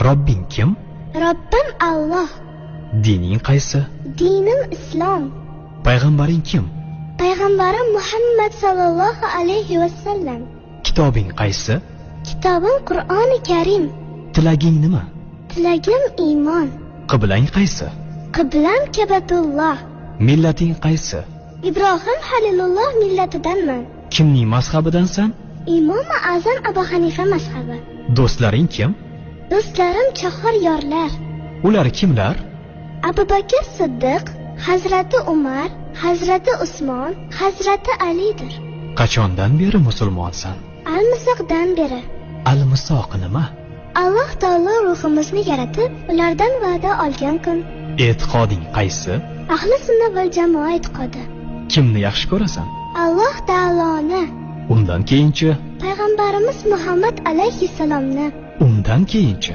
Robbing kim? Robbim Alloh. Dining qaysi? Dinim Islom. Payg'ambaring kim? Payg'ambarim Muhammad sallallohu alayhi vasallam. Kitobing qaysi? Kitobim Qur'oni Karim. Tilaging nima? Tilagim iymon. Qiblang qaysi? Qiblam Kabatulloh. Millating qaysi? Ibrohim Halilulloh millatidanman. Kimning mazhabidansan? Imom Azam Abu Hanifa mazhabi. Do'stlaring kim? Do'stlarim chahor yorlar. Ular kimlar? Abu Bakr Siddiq, Hazrati Umar, Hazrati Usmon, Hazrati Alidir. Qachondan beri musulmonsan? Al-Misoqdan beri. Al-Misoq nima? Alloh taolo ruhimizni yaratib, ulardan va'da olgan kun. E'tiqoding qaysi? Ahli sunna val jamoa e'tiqodi. Kimni yaxshi ko'rasan? Alloh taoloni. Undan keyinchi? Payg'ambarimiz Muhammad alayhissalomni. Undan keyinchi?